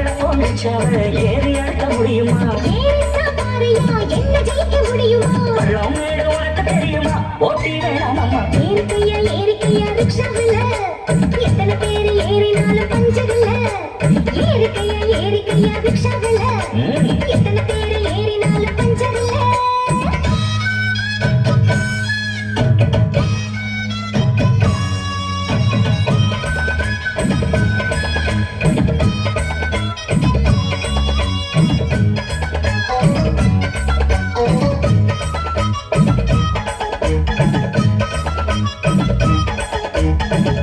எங்கட போனிச்சாவ ஏறி அழுத்த முடியுமா? என்ன ஜெயிக்க முடியுமா? பள்ளம் மேடு உனக்கு தெரியுமா? போட்டி வேணாமம்மா. ஏறிக்கையா ரிக்ஷாவில் எத்தனை பேர் ஏறினாலும் பஞ்சமில்ல. ஏறிக்கையா ரிக்ஷாவில் எத்தனை பேர் ஏறினாலும் பஞ்சமில்ல.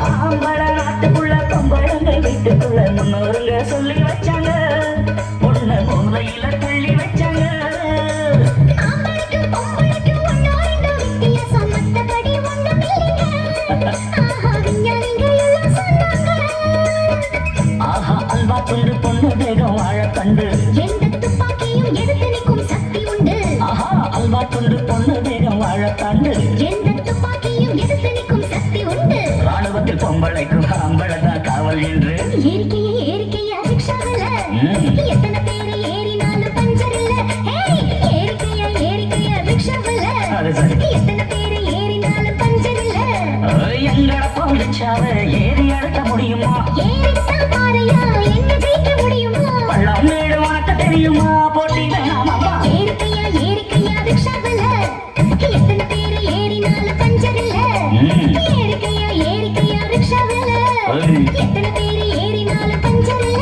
ஆம்பள நாட்டுக்குள்ள பொம்பளங்கள் வீட்டுக்குள்ள முன்னோருங்க சொல்லி வச்சாங்க. பொண்ணு மூலையில தள்ளி வச்சாங்க. ஆம்பளைக்கும் பொம்பளைக்கும் ஒண்ணோ ரெண்டோ வித்தியாசம், மத்தபடி ஒண்ணும் இல்லைங்க. ஆஹா, விஞ்ஞானிங்க எல்லாம் சொன்னாங்க. ஆஹா, அல்வா துண்டு பொண்ணு வேகம் வாழ கண்டு. எந்த துப்பாக்கியும் எடுத்து நிற்கும் சக்தி உண்டு. ஆஹா, அல்வா துண்டு பொண்ணு வேகம் வாழ கண்டு. எந்த துப்பாக்கியும் எடுத்து நிற்கும் சக்தி உண்டு. ராணுவத்தில் பொம்பளைக்கும் ஆம்பளதான் காவல் என்று. ஏறிக்கையா ரிக்ஷாவில் எத்தனை பேர் ஏறினாலும் பஞ்சர் இல்ல. ஏறிக்கையா ரிக்ஷாவில் அது சரி. எத்தனை பேர் ஏறினாலும் பஞ்சர் இல்ல. எங்கட போனிச்சாவ ஏறி அழுத்த முடியுமா? ஏறித்தான் பாறையா, என்ன ஜெயிக்க முடியுமா? பள்ளம் மேடு உனக்கு தெரியுமா? போட்டி வேணாமம்மா. ஏறிக்கையா ரிக்ஷாவில் எத்தனை பேர் ஏறினாலும் பஞ்சர் இல்ல. ஏறிக்கையா ரிக்ஷாவில் எத்தனை பேர் ஏறினாலும் பஞ்சர் இல்ல.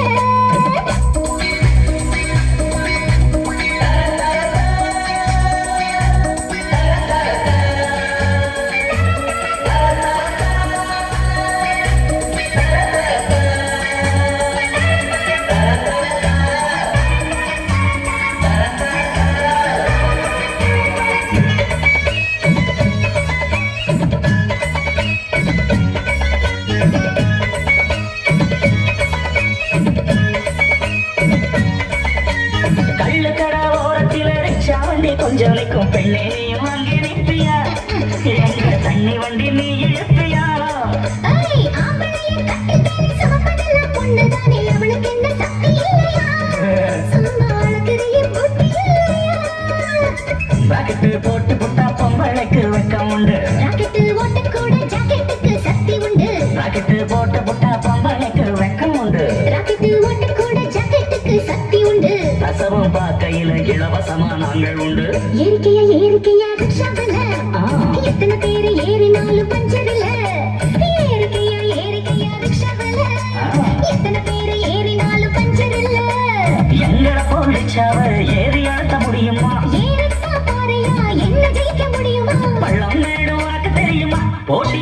கள்ளுக்கடை ஓரத்தில் ரிக்ஷா வண்டி கொஞ்சம் நிற்கும். பெண்ணே நீயும் அங்கே நிற்பியா? எங்க தண்ணி வண்டி நீ இழுப்பியா? ஆம்பளைய கட்டில் சுமப்பதெல்லாம் பொண்ணுதானே, அவளுக்கு என்ன சக்தி இல்லையா? சமாளக்கிறைய புத்தி இல்லையா? பாக்கெட்டு போட்டு புட்டா பொம்பளைக்கு வெக்கம் உண்டு. ராக்கெட்டு ஓட்டக்கூட ஜாக்கெட்டுக்கு சக்தி உண்டு. பாக்கெட்டு போட்டு புட்டா பொம்பளைக்கு வெக்கம் உண்டு. ராக்கெட்டு ஓட்டக்கூட ஜாக்கெட்டுக்கு சக்தி உண்டு. ரசமும் பார்க்கையில இலவசமா நாங்கள் உண்டு. ஏறிக்கையா ரிக்ஷாவில் எத்தனை பேர் ஏறினாலும் பஞ்சர் இல்ல. ஏறிக்கையா ரிக்ஷாவில் எத்தனை பேர் ஏறினாலும் பஞ்சர் இல்ல. எங்கட போனிச்சாவ ஏறி அழுத்த முடியுமா? ஏறித்தான் பாறையா, என்ன ஜெயிக்க முடியுமா? பள்ளம் மேடு உனக்கு தெரியுமா? போட்டி